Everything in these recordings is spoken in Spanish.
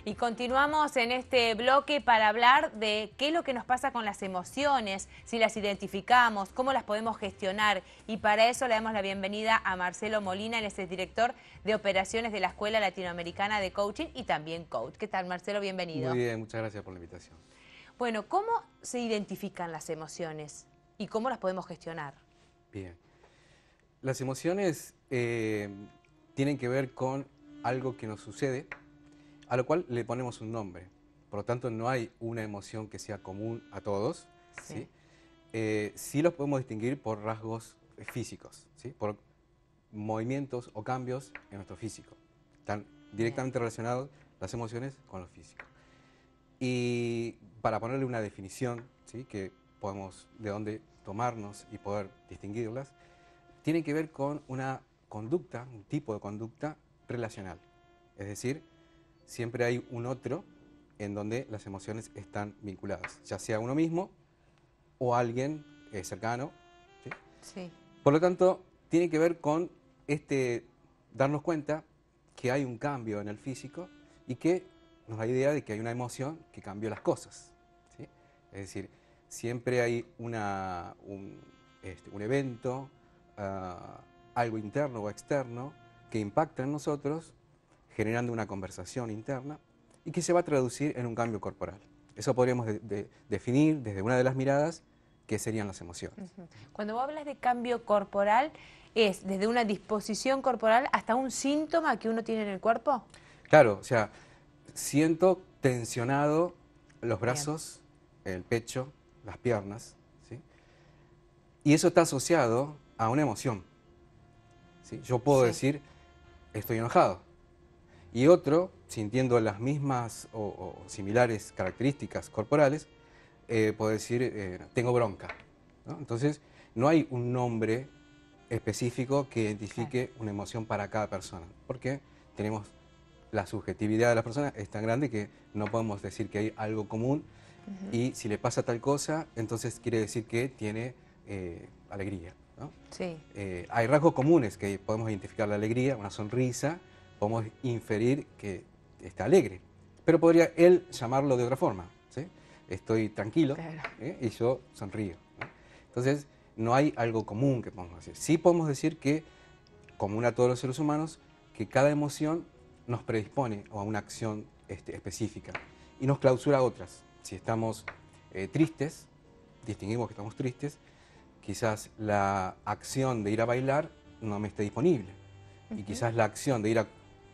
Y continuamos en este bloque para hablar de qué es lo que nos pasa con las emociones, si las identificamos, cómo las podemos gestionar. Y para eso le damos la bienvenida a Marcelo Molina, él es el director de operaciones de la Escuela Latinoamericana de Coaching y también coach. ¿Qué tal, Marcelo? Bienvenido. Muy bien, muchas gracias por la invitación. Bueno, ¿cómo se identifican las emociones y cómo las podemos gestionar? Bien. Las emociones tienen que ver con algo que nos sucede, a lo cual le ponemos un nombre. Por lo tanto, no hay una emoción que sea común a todos. Sí. Sí los podemos distinguir por rasgos físicos, ¿sí? Por movimientos o cambios en nuestro físico. Están directamente relacionados las emociones con lo físico. Y para ponerle una definición, ¿sí? Que podemos de dónde tomarnos y poder distinguirlas, tiene que ver con una conducta, un tipo de conducta relacional. Es decir, siempre hay un otro en donde las emociones están vinculadas, ya sea uno mismo o alguien cercano, ¿sí? Sí. Por lo tanto, tiene que ver con darnos cuenta que hay un cambio en el físico y que nos da idea de que hay una emoción que cambió las cosas, ¿sí? Es decir, siempre hay un evento, algo interno o externo que impacta en nosotros, generando una conversación interna y que se va a traducir en un cambio corporal. Eso podríamos definir desde una de las miradas que serían las emociones. Cuando vos hablas de cambio corporal, ¿es desde una disposición corporal hasta un síntoma que uno tiene en el cuerpo? Claro, o sea, siento tensionado los Bien. brazos, el pecho, las piernas, ¿sí? Y eso está asociado a una emoción, ¿sí? Yo puedo Sí. decir, estoy enojado, y otro, sintiendo las mismas o similares características corporales, puedo decir, tengo bronca, ¿no? Entonces, no hay un nombre específico que identifique una emoción para cada persona, porque tenemos la subjetividad de las personas es tan grande que no podemos decir que hay algo común y si le pasa tal cosa, entonces quiere decir que tiene alegría, ¿no? Sí. Hay rasgos comunes que podemos identificar la alegría, una sonrisa, podemos inferir que está alegre, pero podría él llamarlo de otra forma, ¿sí? Estoy tranquilo, Claro. y yo sonrío, ¿no? Entonces, no hay algo común que podemos decir. Sí podemos decir que, común a todos los seres humanos, que cada emoción nos predispone a una acción específica y nos clausura a otras. Si estamos tristes, distinguimos que estamos tristes, quizás la acción de ir a bailar no me esté disponible y quizás la acción de ir a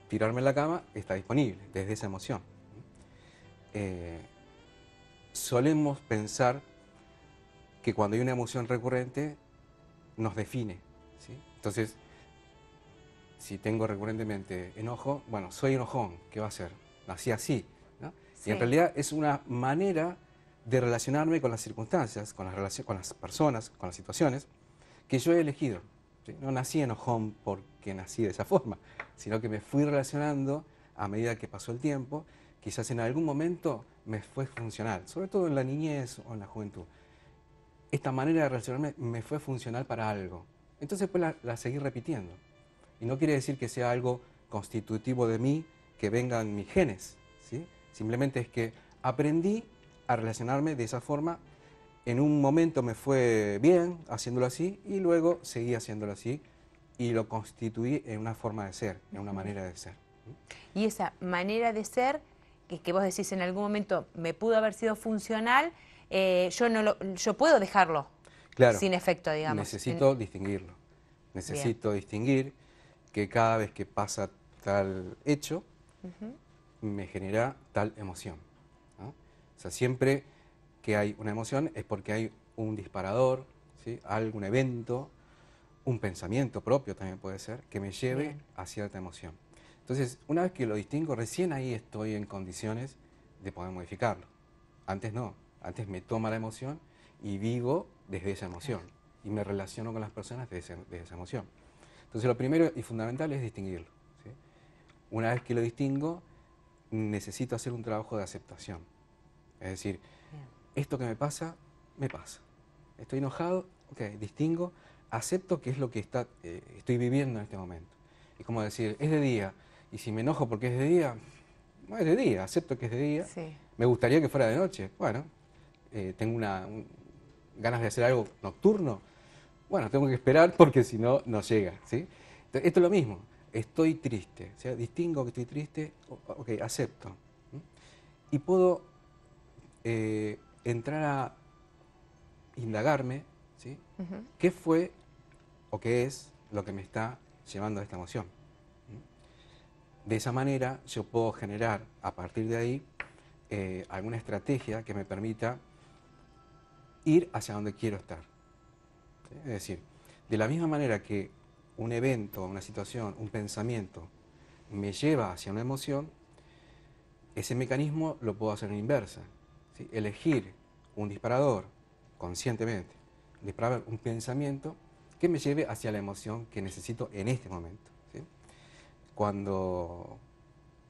tirarme en la cama está disponible desde esa emoción. Solemos pensar que cuando hay una emoción recurrente nos define, ¿sí? Entonces, si tengo recurrentemente enojo, bueno, soy enojón, ¿qué va a ser? Nací así, ¿no? Sí. Y en realidad es una manera de relacionarme con las circunstancias, con las personas, con las situaciones que yo he elegido, ¿sí? No nací enojón porque nací de esa forma, sino que me fui relacionando a medida que pasó el tiempo, quizás en algún momento me fue funcional, sobre todo en la niñez o en la juventud. Esta manera de relacionarme me fue funcional para algo. Entonces pues la seguí repitiendo. Y no quiere decir que sea algo constitutivo de mí, que vengan mis genes, ¿sí? Simplemente es que aprendí a relacionarme de esa forma. En un momento me fue bien haciéndolo así y luego seguí haciéndolo así y lo constituí en una forma de ser, en una manera de ser. Y esa manera de ser, que vos decís en algún momento me pudo haber sido funcional, yo puedo dejarlo Claro, sin efecto, digamos. necesito distinguirlo. Necesito distinguir que cada vez que pasa tal hecho, me genera tal emoción, ¿no? O sea, siempre que hay una emoción es porque hay un disparador, ¿sí? Algún evento, un pensamiento propio también puede ser, que me lleve Bien. a cierta emoción. Entonces, una vez que lo distingo, recién ahí estoy en condiciones de poder modificarlo. Antes no, antes me toma la emoción y vivo desde esa emoción y me relaciono con las personas desde esa emoción. Entonces, lo primero y fundamental es distinguirlo, ¿sí? Una vez que lo distingo, necesito hacer un trabajo de aceptación. Es decir, Bien. esto que me pasa. Estoy enojado, ok, distingo, acepto que es lo que estoy viviendo en este momento. Es como decir, es de día, y si me enojo porque es de día, No, es de día, acepto que es de día. Sí. Me gustaría que fuera de noche. Bueno, tengo ganas de hacer algo nocturno. Bueno, tengo que esperar porque si no, no llega, ¿sí? Entonces, esto es lo mismo. Estoy triste, o sea, distingo que estoy triste, ok, acepto. ¿Mm? Y puedo entrar a indagarme, ¿sí? ¿Qué fue o qué es lo que me está llevando a esta emoción? ¿Mm? De esa manera yo puedo generar a partir de ahí alguna estrategia que me permita ir hacia donde quiero estar. ¿Sí? Es decir, de la misma manera que un evento, una situación, un pensamiento me lleva hacia una emoción, ese mecanismo lo puedo hacer en inversa. ¿Sí? Elegir un disparador conscientemente, disparar un pensamiento que me lleve hacia la emoción que necesito en este momento. ¿Sí? Cuando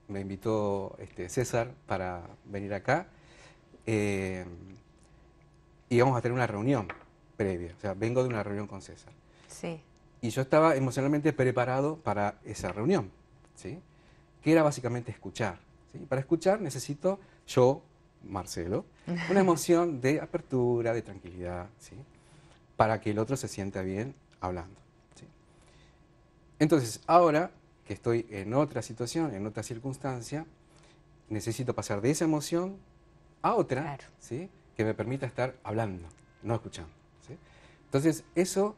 me invitó César para venir acá, íbamos a tener una reunión previa, o sea, vengo de una reunión con César. Sí. Y yo estaba emocionalmente preparado para esa reunión, ¿sí? Que era básicamente escuchar. ¿Sí? Para escuchar necesito yo, Marcelo, una emoción de apertura, de tranquilidad, ¿sí? Para que el otro se sienta bien hablando. ¿Sí? Entonces, ahora que estoy en otra situación, en otra circunstancia, necesito pasar de esa emoción a otra, Claro. ¿sí? Que me permita estar hablando, no escuchando. ¿Sí? Entonces, eso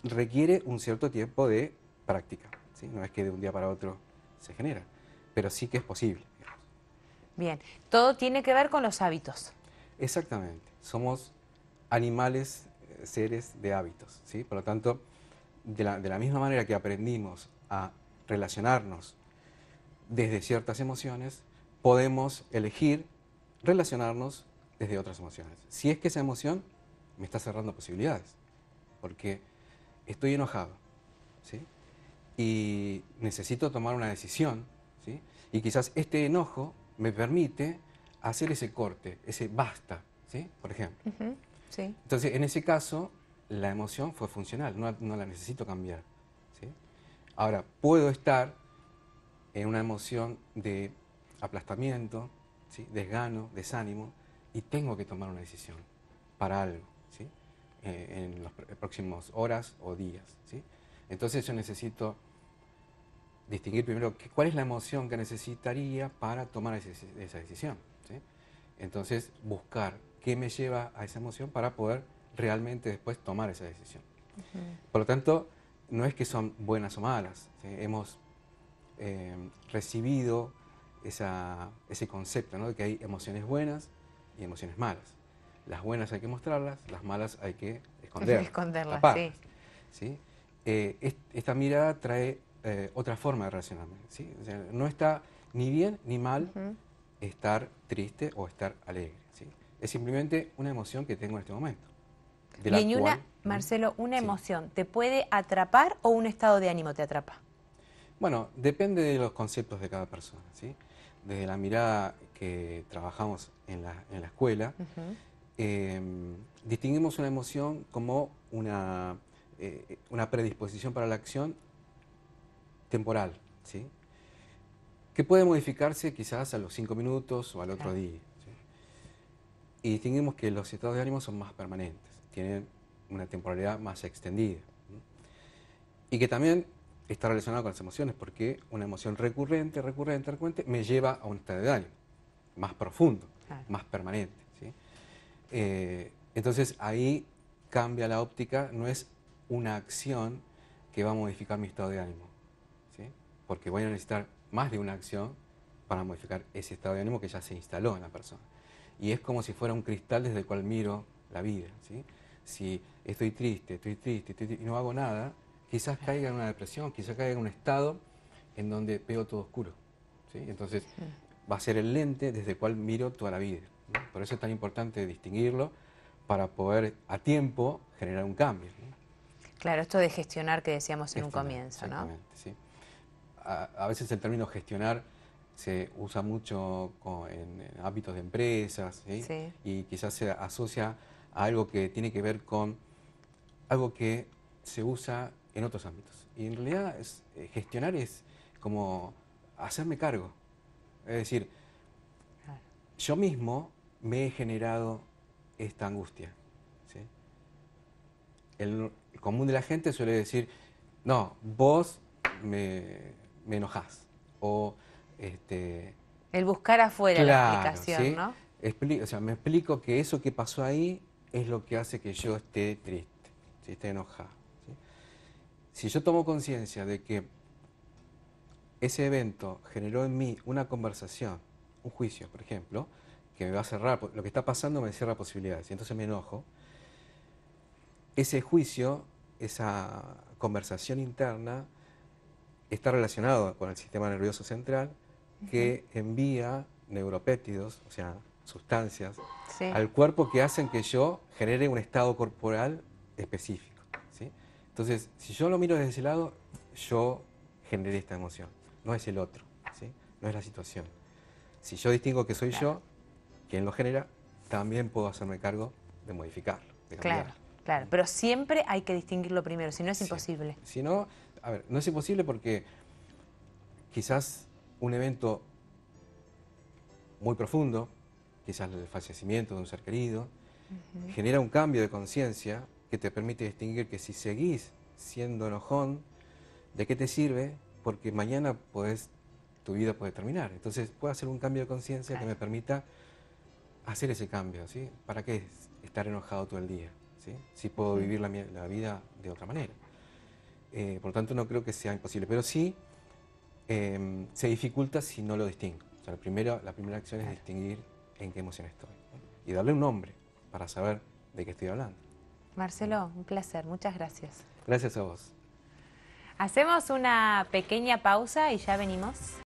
requiere un cierto tiempo de práctica. ¿Sí? No es que de un día para otro se genera, pero sí que es posible. Digamos. Bien, todo tiene que ver con los hábitos. Exactamente, somos animales, seres de hábitos. ¿Sí? Por lo tanto, de la misma manera que aprendimos a relacionarnos desde ciertas emociones, podemos elegir relacionarnos desde otras emociones. Si es que esa emoción me está cerrando posibilidades, porque estoy enojado, ¿sí? Y necesito tomar una decisión, ¿sí? Y quizás este enojo me permite hacer ese corte, ese basta, ¿sí? Por ejemplo. Sí. Entonces, en ese caso, la emoción fue funcional, no la necesito cambiar, ¿sí? Ahora, puedo estar en una emoción de aplastamiento, ¿sí? Desgano, desánimo, y tengo que tomar una decisión para algo, ¿sí? En las próximas horas o días, ¿sí? Entonces yo necesito distinguir primero cuál es la emoción que necesitaría para tomar esa decisión, ¿sí? Entonces buscar qué me lleva a esa emoción para poder realmente después tomar esa decisión. Por lo tanto, no es que son buenas o malas, ¿sí? Hemos recibido ese concepto, ¿no? De que hay emociones buenas y emociones malas. Las buenas hay que mostrarlas, las malas hay que esconderlas, Esconderlas, taparlas. sí. ¿Sí? Esta mirada trae otra forma de relacionarme. ¿Sí? O sea, no está ni bien ni mal estar triste o estar alegre. ¿Sí? Es simplemente una emoción que tengo en este momento. De la Bien, y cual, Marcelo, una sí. emoción, ¿te puede atrapar o un estado de ánimo te atrapa? Bueno, depende de los conceptos de cada persona, ¿sí? Desde la mirada que trabajamos en la escuela, distinguimos una emoción como una predisposición para la acción temporal, ¿sí? Que puede modificarse quizás a los 5 minutos o al otro día. ¿Sí? Y distinguimos que los estados de ánimo son más permanentes, tienen una temporalidad más extendida. ¿Sí? Y que también está relacionado con las emociones, porque una emoción recurrente me lleva a un estado de ánimo más profundo, más permanente. ¿Sí? Entonces ahí cambia la óptica, no es una acción que va a modificar mi estado de ánimo, ¿sí? Porque voy a necesitar más de una acción para modificar ese estado de ánimo que ya se instaló en la persona. Y es como si fuera un cristal desde el cual miro la vida. ¿Sí? Si estoy triste y no hago nada, quizás caiga en una depresión, quizás caiga en un estado en donde veo todo oscuro. ¿Sí? Entonces va a ser el lente desde el cual miro toda la vida, ¿no? Por eso es tan importante distinguirlo para poder a tiempo generar un cambio, ¿no? Claro, esto de gestionar que decíamos en un comienzo, ¿no? Exactamente, sí. A veces el término gestionar se usa mucho en ámbitos de empresas, ¿sí? Sí. Y quizás se asocia a algo que tiene que ver con algo que se usa en otros ámbitos. Y en realidad gestionar es como hacerme cargo. Es decir, yo mismo me he generado esta angustia, ¿sí? El común de la gente suele decir, no, vos me enojás. O, el buscar afuera la claro, explicación, ¿sí? ¿no? O sea, me explico que eso que pasó ahí es lo que hace que yo esté triste, ¿sí? Esté enojado, ¿sí? Si yo tomo conciencia de que ese evento generó en mí una conversación, un juicio, por ejemplo, que me va a cerrar, lo que está pasando me cierra posibilidades, y entonces me enojo, ese juicio, esa conversación interna, está relacionado con el sistema nervioso central, que envía neuropéptidos, o sea, sustancias, Sí. al cuerpo que hacen que yo genere un estado corporal específico, ¿sí? Entonces, si yo lo miro desde ese lado, yo generé esta emoción, no es el otro, ¿sí? No es la situación. Si yo distingo que soy yo, quien lo genera, también puedo hacerme cargo de modificarlo, de cambiarlo. Claro, pero siempre hay que distinguirlo primero, si no es imposible. Si no, a ver, no es imposible porque quizás un evento muy profundo, quizás el fallecimiento de un ser querido, genera un cambio de conciencia que te permite distinguir que si seguís siendo enojón, ¿de qué te sirve? Porque mañana tu vida puede terminar. Entonces puedo hacer un cambio de conciencia que me permita hacer ese cambio, ¿sí? ¿Para qué estar enojado todo el día? ¿Sí? Si puedo vivir la vida de otra manera. Por lo tanto, no creo que sea imposible, pero sí se dificulta si no lo distingo. O sea, la primera acción es distinguir en qué emoción estoy, ¿no? Y darle un nombre para saber de qué estoy hablando. Marcelo, un placer, muchas gracias. Gracias a vos. Hacemos una pequeña pausa y ya venimos.